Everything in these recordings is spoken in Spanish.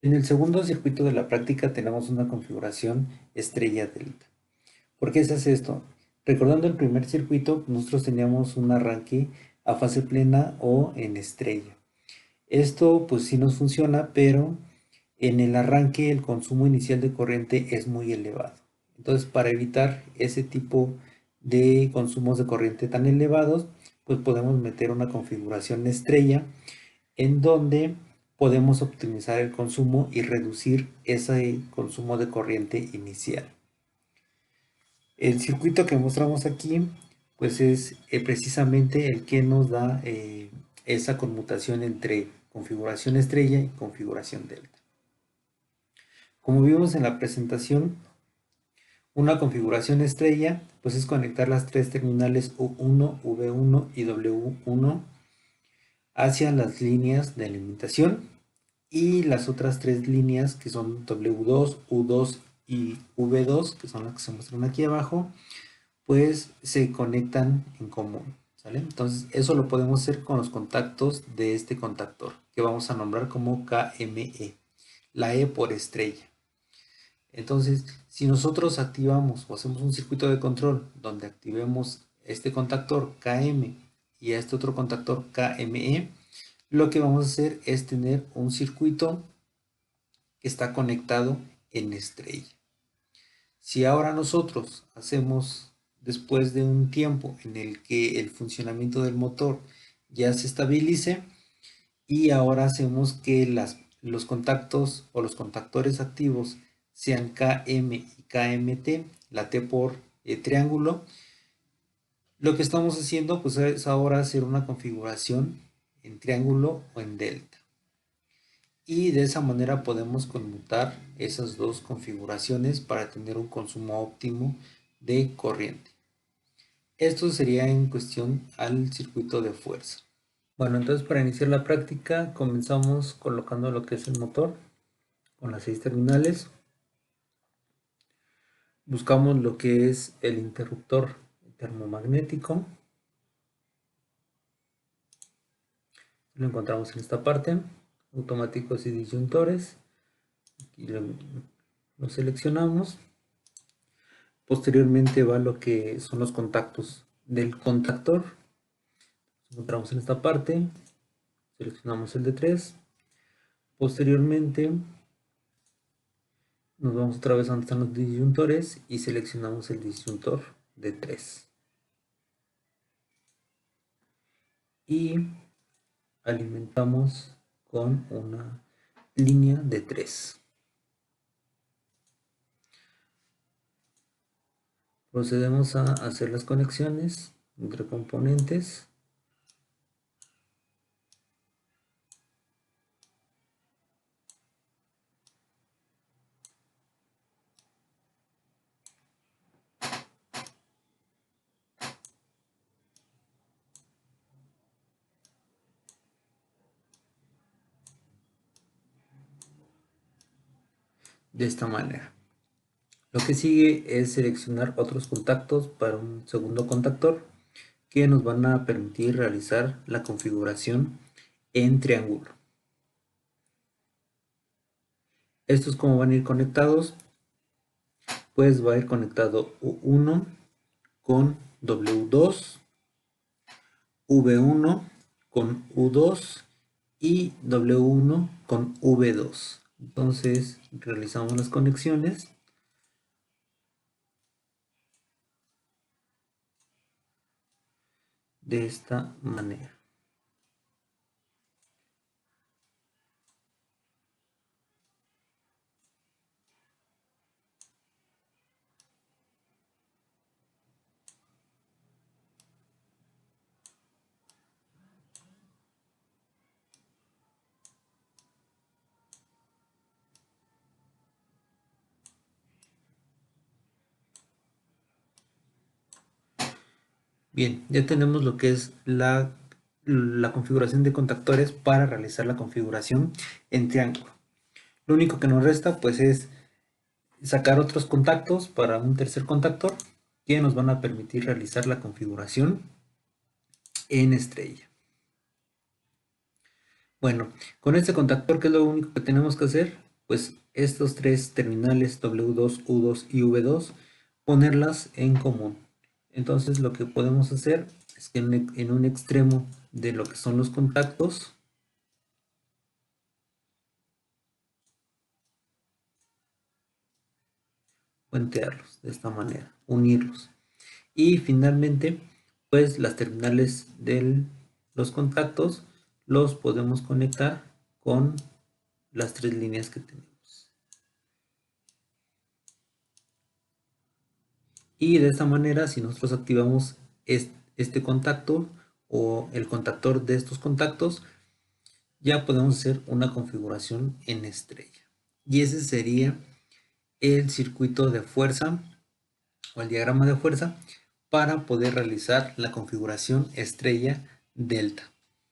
En el segundo circuito de la práctica tenemos una configuración estrella delta. ¿Por qué se hace esto? Recordando el primer circuito, nosotros teníamos un arranque a fase plena o en estrella. Esto pues sí nos funciona, pero en el arranque el consumo inicial de corriente es muy elevado. Entonces, para evitar ese tipo de consumos de corriente tan elevados, pues podemos meter una configuración estrella en donde podemos optimizar el consumo y reducir ese consumo de corriente inicial. El circuito que mostramos aquí pues es precisamente el que nos da esa conmutación entre configuración estrella y configuración delta. Como vimos en la presentación, una configuración estrella pues es conectar las tres terminales U1, V1 y W1 hacia las líneas de alimentación y las otras tres líneas que son W2, U2 y V2, que son las que se muestran aquí abajo, pues se conectan en común, ¿sale? Entonces eso lo podemos hacer con los contactos de este contactor, que vamos a nombrar como KME, la E por estrella. Entonces, si nosotros activamos o hacemos un circuito de control donde activemos este contactor KM y a este otro contactor KME, lo que vamos a hacer es tener un circuito que está conectado en estrella. Si ahora nosotros hacemos, después de un tiempo en el que el funcionamiento del motor ya se estabilice, y ahora hacemos que los contactos o los contactores activos sean KM y KMT, la T por triángulo, lo que estamos haciendo pues es ahora hacer una configuración en triángulo o en delta. Y de esa manera podemos conmutar esas dos configuraciones para tener un consumo óptimo de corriente. Esto sería en cuestión al circuito de fuerza. Bueno, entonces para iniciar la práctica comenzamos colocando lo que es el motor con las 6 terminales. Buscamos lo que es el interruptor termomagnético. Lo encontramos en esta parte, automáticos y disyuntores. Aquí lo seleccionamos. Posteriormente va lo que son los contactos del contactor. Lo encontramos en esta parte. Seleccionamos el de 3. Posteriormente nos vamos otra vez a donde están los disyuntores y seleccionamos el disyuntor de 3. Y alimentamos con una línea de 3. Procedemos a hacer las conexiones entre componentes. De esta manera. Lo que sigue es seleccionar otros contactos para un segundo contactor que nos van a permitir realizar la configuración en triángulo. Estos como van a ir conectados, pues va a ir conectado U1 con W2, V1 con U2 y W1 con V2. Entonces realizamos las conexiones. De esta manera. Bien, ya tenemos lo que es la configuración de contactores para realizar la configuración en triángulo. Lo único que nos resta pues es sacar otros contactos para un tercer contactor que nos van a permitir realizar la configuración en estrella. Bueno, con este contactor, ¿qué es lo único que tenemos que hacer? pues estos tres terminales W2, U2 y V2, ponerlas en común. Entonces lo que podemos hacer es que en un extremo de lo que son los contactos, puentearlos de esta manera, unirlos. Y finalmente, pues las terminales de los contactos los podemos conectar con las tres líneas que tenemos. Y de esta manera, si nosotros activamos este contacto o el contactor de estos contactos, ya podemos hacer una configuración en estrella. Y ese sería el circuito de fuerza o el diagrama de fuerza para poder realizar la configuración estrella delta.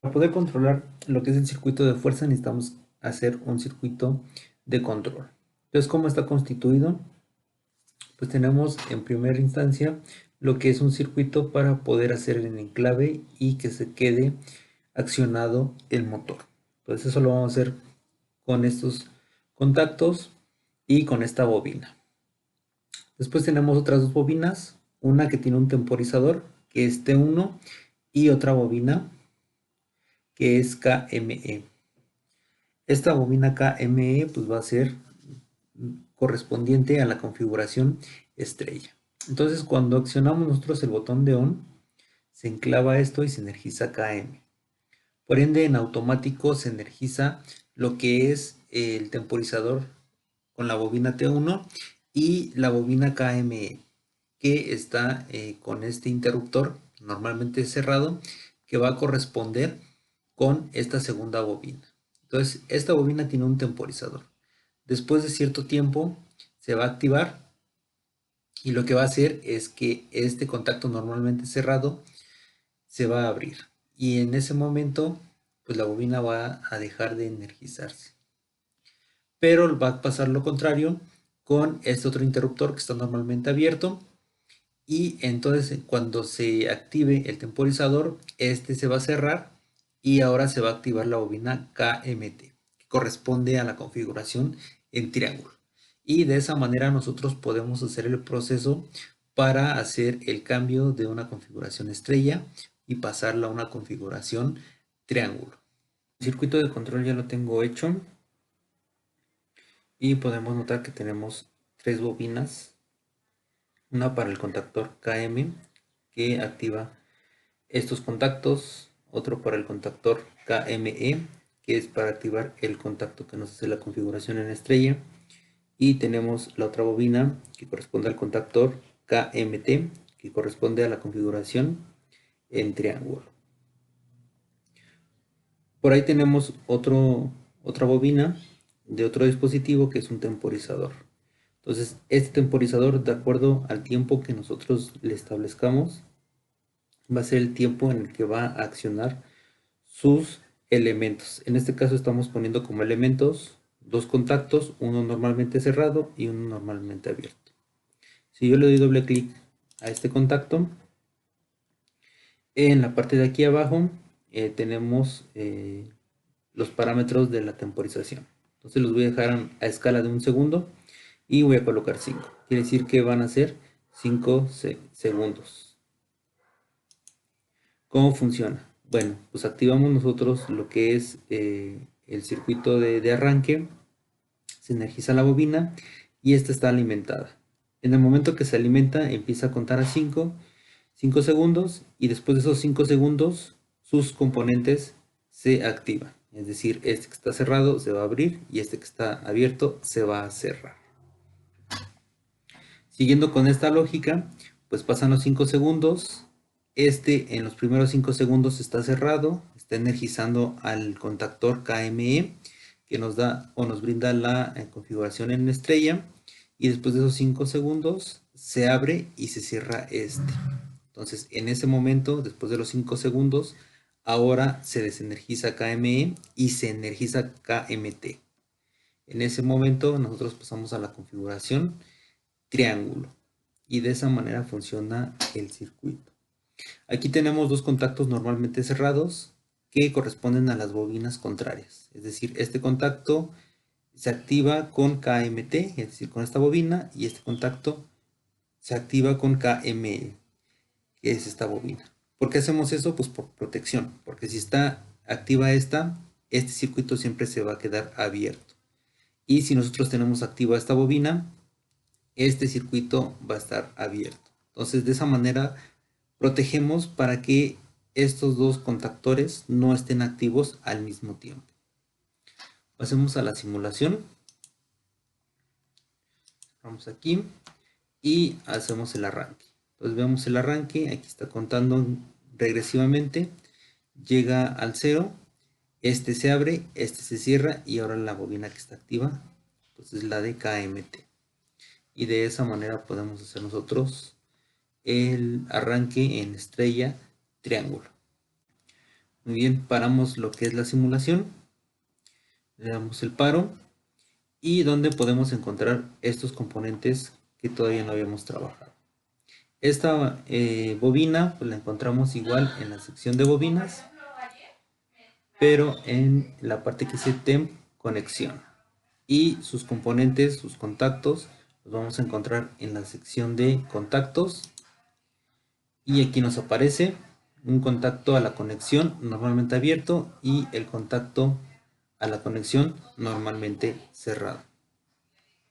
Para poder controlar lo que es el circuito de fuerza necesitamos hacer un circuito de control. Entonces, ¿cómo está constituido? Pues tenemos en primera instancia lo que es un circuito para poder hacer el enclave y que se quede accionado el motor. Entonces eso lo vamos a hacer con estos contactos y con esta bobina. Después tenemos otras dos bobinas, una que tiene un temporizador que es T1 y otra bobina que es KME. Esta bobina KME pues va a ser correspondiente a la configuración estrella. Entonces cuando accionamos nosotros el botón de ON, se enclava esto y se energiza KM. Por ende, en automático se energiza lo que es el temporizador con la bobina T1 y la bobina KME, que está con este interruptor normalmente cerrado, que va a corresponder con esta segunda bobina. Entonces, esta bobina tiene un temporizador. Después de cierto tiempo se va a activar y lo que va a hacer es que este contacto normalmente cerrado se va a abrir y en ese momento pues la bobina va a dejar de energizarse. Pero va a pasar lo contrario con este otro interruptor que está normalmente abierto y entonces cuando se active el temporizador, este se va a cerrar y ahora se va a activar la bobina KMT, que corresponde a la configuración en triángulo. Y de esa manera nosotros podemos hacer el proceso para hacer el cambio de una configuración estrella y pasarla a una configuración triángulo. El circuito de control ya lo tengo hecho y podemos notar que tenemos tres bobinas, una para el contactor KM que activa estos contactos, otro para el contactor KME que es para activar el contacto que nos hace la configuración en estrella, y tenemos la otra bobina que corresponde al contactor KMT que corresponde a la configuración en triángulo. Por ahí tenemos otra bobina de otro dispositivo que es un temporizador. Entonces, este temporizador, de acuerdo al tiempo que nosotros le establezcamos, va a ser el tiempo en el que va a accionar sus elementos. En este caso estamos poniendo como elementos dos contactos, uno normalmente cerrado y uno normalmente abierto. Si yo le doy doble clic a este contacto, en la parte de aquí abajo tenemos los parámetros de la temporización. Entonces los voy a dejar a escala de 1 segundo y voy a colocar 5. Quiere decir que van a ser 5 segundos. ¿Cómo funciona? Bueno, pues activamos nosotros lo que es el circuito de arranque, se energiza la bobina y esta está alimentada. En el momento que se alimenta empieza a contar a 5 segundos y después de esos 5 segundos sus componentes se activan. Es decir, este que está cerrado se va a abrir y este que está abierto se va a cerrar. Siguiendo con esta lógica, pues pasan los 5 segundos. Este en los primeros 5 segundos está cerrado, está energizando al contactor KME que nos da o nos brinda la configuración en estrella, y después de esos 5 segundos se abre y se cierra este. Entonces en ese momento, después de los 5 segundos, ahora se desenergiza KME y se energiza KMT. En ese momento nosotros pasamos a la configuración triángulo y de esa manera funciona el circuito. Aquí tenemos dos contactos normalmente cerrados que corresponden a las bobinas contrarias. Es decir, este contacto se activa con KMT, es decir, con esta bobina, y este contacto se activa con KML, que es esta bobina. ¿Por qué hacemos eso? Pues por protección, porque si está activa este circuito siempre se va a quedar abierto. Y si nosotros tenemos activa esta bobina, este circuito va a estar abierto. Entonces, de esa manera protegemos para que estos dos contactores no estén activos al mismo tiempo. Pasemos a la simulación. Vamos aquí y hacemos el arranque. Entonces vemos el arranque, aquí está contando regresivamente, llega al 0, este se abre, este se cierra y ahora la bobina que está activa pues es la de KMT. Y de esa manera podemos hacer nosotros el arranque en estrella triángulo. Muy bien, paramos lo que es la simulación, le damos el paro y donde podemos encontrar estos componentes que todavía no habíamos trabajado. Esta bobina pues la encontramos igual en la sección de bobinas, pero en la parte que dice temp conexión, y sus componentes, sus contactos, los vamos a encontrar en la sección de contactos, y aquí nos aparece un contacto a la conexión normalmente abierto y el contacto a la conexión normalmente cerrado.